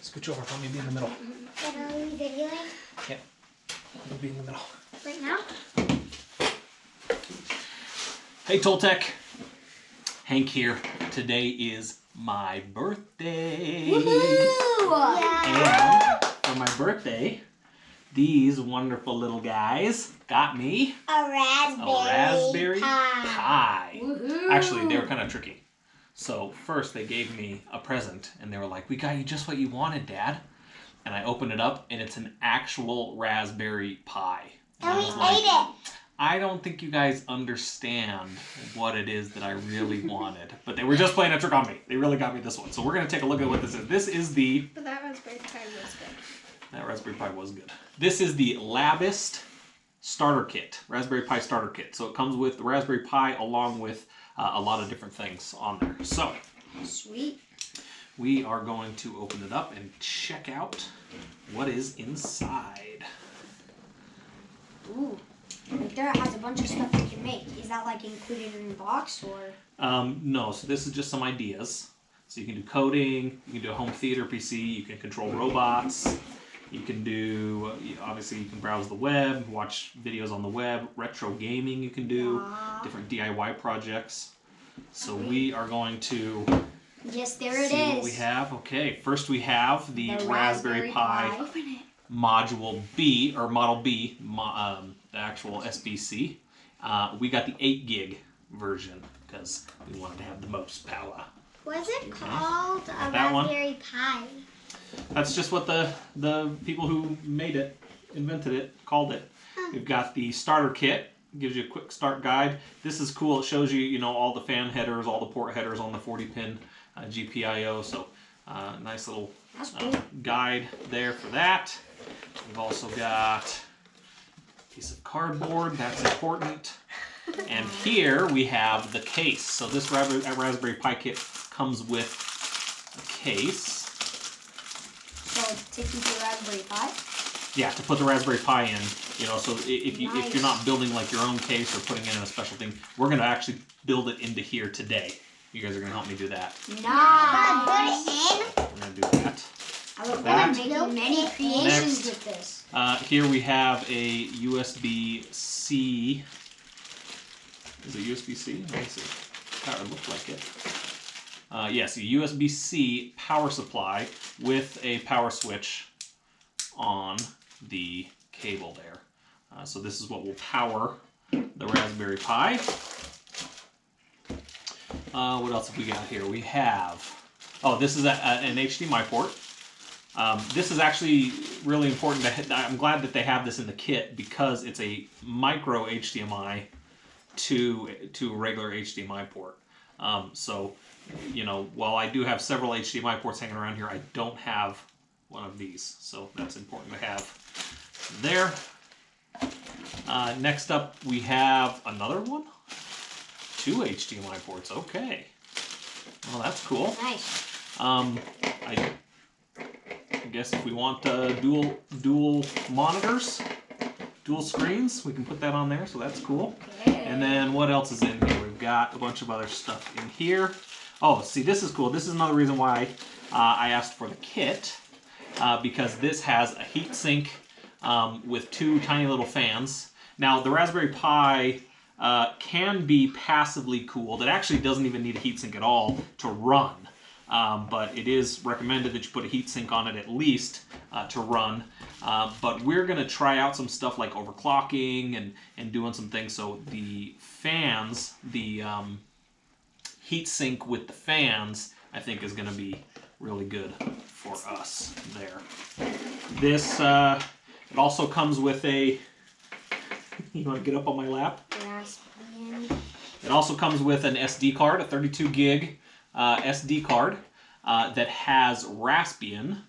Scooch over. Let me be in the middle. What are we videoing? Yeah. Let me be in the middle. Right now? Hey, Toltec. Hank here. Today is my birthday. Woohoo! Yeah. And for my birthday, these wonderful little guys got me A raspberry pie. Woohoo! Actually, they were kind of tricky. So first they gave me a present and they were like, "We got you just what you wanted, Dad." And I opened it up and it's an actual raspberry pie. And we ate it. I don't think you guys understand what it is that I really wanted. But they were just playing a trick on me. They really got me this one. So we're going to take a look at what this is. This is the... But that raspberry pie was good. That raspberry pie was good. This is the Labists starter kit. Raspberry Pi starter kit. So it comes with the raspberry Pi along with a lot of different things on there. So... Sweet. We are going to open it up and check out what is inside. Ooh. Right there it has a bunch of stuff you can make. Is that like included in the box or? No, so this is just some ideas. So you can do coding, you can do a home theater PC, you can control robots, you can do, obviously you can browse the web, watch videos on the web, retro gaming you can do, different DIY projects. So we are going to Yes, there it see is. what we have. Okay, first we have the Raspberry Pi Module B, or Model B, the actual SBC. We got the 8 gig version because we wanted to have the most power. What's it called? A That one? raspberry Pi. That's just what the people who made it, invented it, called it. We've got the starter kit. Gives you a quick start guide. This is cool. It shows you, you know, all the fan headers, all the port headers on the 40-pin GPIO. So nice little guide there for that. We've also got a piece of cardboard. That's important. And here we have the case. So this Raspberry Pi kit comes with a case. So to keep your Raspberry Pi? Yeah, to put the Raspberry Pi in. You know, so if Nice. you're not building like your own case or putting it in a special thing, we're gonna actually build it into here today. You guys are gonna help me do that. Nice. Put it in. We're gonna do that. I look That. forward to making many creations Next. with this. Here we have a USB-C. Is it USB-C? Let me see. That would look like it. Yes, a USB-C power supply with a power switch on the cable there. So this is what will power the Raspberry Pi. What else have we got here? We have, this is an HDMI port. This is actually really important. I'm glad that they have this in the kit because it's a micro HDMI to a regular HDMI port. So, you know, while I do have several HDMI ports hanging around here, I don't have one of these. So that's important to have there. Next up, we have another one. 2 HDMI ports. Okay. Well, that's cool. Nice. I guess if we want dual monitors, dual screens, we can put that on there. So that's cool. Okay. And then what else is in here? We've got a bunch of other stuff in here. Oh, see, this is cool. This is another reason why I asked for the kit. Because this has a heat sink with 2 tiny little fans. Now, the Raspberry Pi can be passively cooled. It actually doesn't even need a heat sink at all to run. But it is recommended that you put a heat sink on it at least to run. But we're going to try out some stuff like overclocking and doing some things. So the fans, the heat sink with the fans, I think is going to be really good for us there. This, it also comes with a, you want to get up on my lap? It also comes with an SD card, a 32 gig SD card that has Raspbian,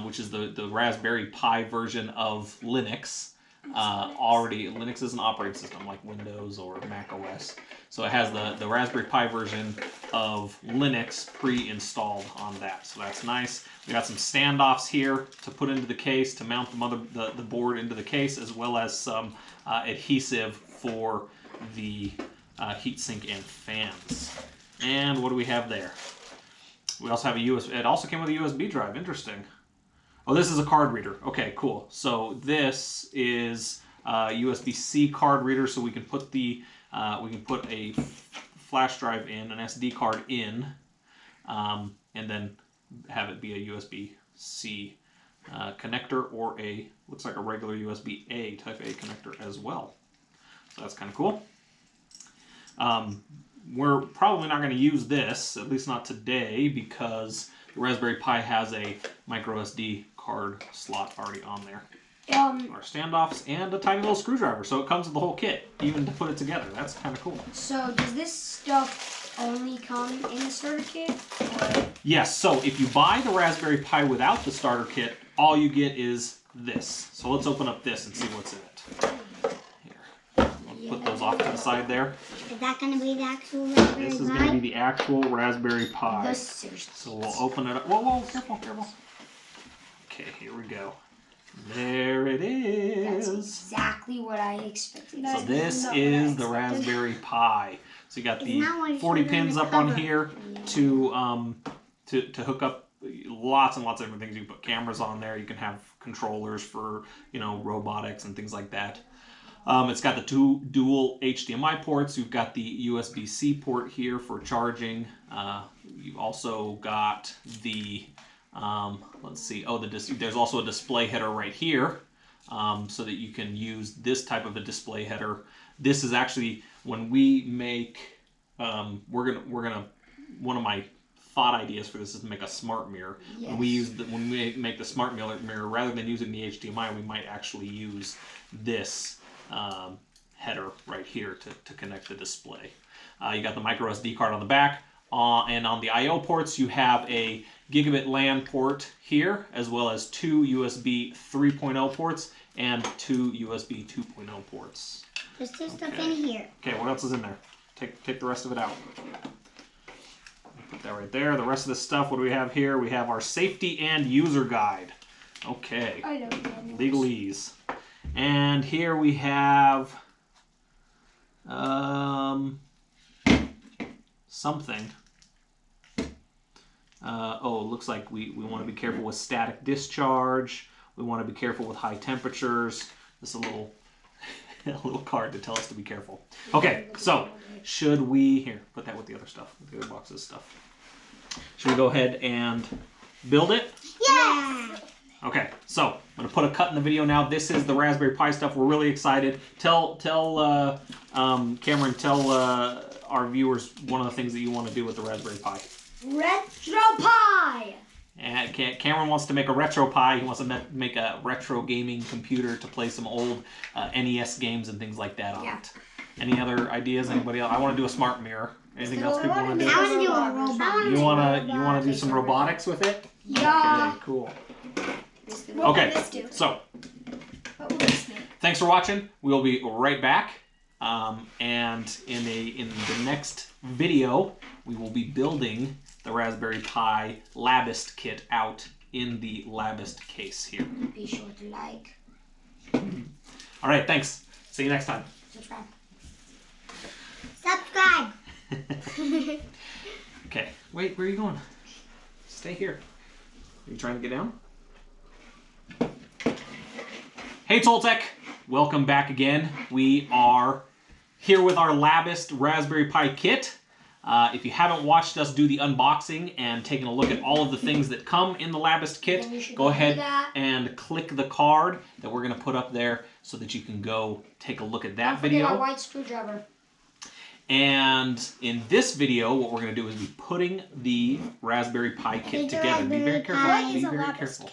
which is the Raspberry Pi version of Linux. Linux is an operating system like Windows or Mac OS. So it has the Raspberry Pi version of Linux pre-installed on that. So that's nice. We got some standoffs here to put into the case to mount the board into the case, as well as some adhesive for the heatsink and fans. And what do we have there? We also have a USB. It also came with a USB drive. Interesting. Oh, this is a card reader. Okay, cool. So this is a USB-C card reader, so we can put a flash drive in, an SD card in, and then have it be a USB-C connector or looks like a regular USB-A type A connector as well. So that's kind of cool. We're probably not going to use this, at least not today, because the Raspberry Pi has a micro SD card slot already on there. Our standoffs and a tiny little screwdriver, so it comes with the whole kit, even to put it together. That's kind of cool. So does this stuff only come in the starter kit? Or? Yes, so if you buy the Raspberry Pi without the starter kit, all you get is this. So let's open up this and see what's in it. Put those off to the side there. Is that going to be the actual Raspberry Pi? This is going to be the actual Raspberry Pi. So we'll open it up. Whoa, careful, careful. Okay, here we go. There it is. That's exactly what I expected. So this is the Raspberry Pi. So you got the 40 pins up on here to hook up lots and lots of different things. You can put cameras on there. You can have controllers for, robotics and things like that. It's got the two dual HDMI ports. You've got the USB-C port here for charging. You've also got the, let's see, there's also a display header right here, so that you can use this type of a display header. This is actually, when we make, we're gonna, one of my thought ideas for this is to make a smart mirror. Yes. When we make the smart mirror, rather than using the HDMI, we might actually use this header right here to connect the display. You got the micro SD card on the back, and on the I/O ports you have a gigabit LAN port here, as well as two USB 3.0 ports and two USB 2.0 ports. There's just stuff in here. Okay, what else is in there? Take the rest of it out. Put that right there. The rest of the stuff, what do we have here? We have our safety and user guide. Okay. I know. Legalese. And here we have something. It looks like we want to be careful with static discharge. We want to be careful with high temperatures. This is a little card to tell us to be careful. Okay, so should we put that with the other stuff, with the other boxes stuff. Should we go ahead and build it? Yeah. Okay, so I'm going to put a cut in the video now. This is the Raspberry Pi stuff. We're really excited. Tell Cameron, tell our viewers one of the things that you want to do with the Raspberry Pi. Retro Pi! And Cameron wants to make a retro Pi. He wants to make a retro gaming computer to play some old NES games and things like that on it. Any other ideas? Anybody else? I want to do a smart mirror. Anything else people want to do? I want to do a robot. You want to do some robotics with it? Yeah. Okay, cool. What Okay, will this do? so What will this make? thanks for watching. We'll be right back, and in the next video, we will be building the Raspberry Pi Labist kit out in the Labist case here. Be sure to like. All right, thanks. See you next time. Subscribe. Subscribe. Okay, wait, where are you going? Stay here. Are you trying to get down? Hey Toltec, welcome back again. We are here with our Labist Raspberry Pi kit. If you haven't watched us do the unboxing and taken a look at all of the things that come in the Labist kit, go ahead and click the card that we're going to put up there so that you can go take a look at that video. Don't forget our white screwdriver. And in this video, what we're going to do is be putting the Raspberry Pi kit together. Be very careful. What is Be a very Labist careful.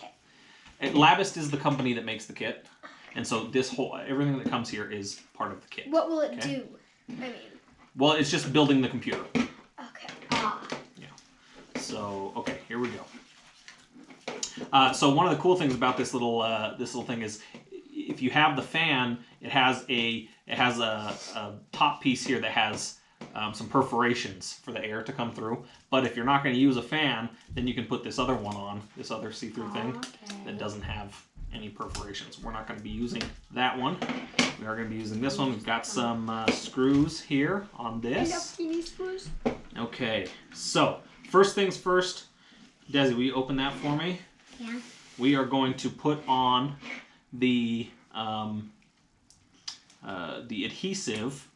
kit? Labist is the company that makes the kit, and so everything that comes here is part of the kit. What will it do? I mean. Well, it's just building the computer. Okay. Yeah. So okay, here we go. So one of the cool things about this little thing is, if you have the fan, it has a top piece here that has some perforations for the air to come through. But if you're not going to use a fan, then you can put this other one on, this other see-through thing that doesn't have any perforations. We're not going to be using that one. We are going to be using this one. We've got some screws here on this. Screws. Okay, so first things first, Desi, will you open that for me? Yeah. We are going to put on the adhesive,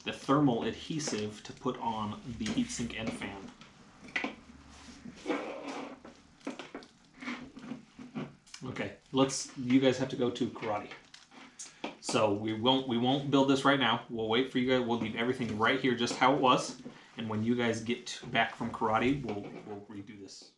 the thermal adhesive to put on the heatsink and fan. Okay, you guys have to go to karate. So we won't build this right now. We'll wait for you guys. We'll leave everything right here just how it was. And when you guys get back from karate, we'll redo this.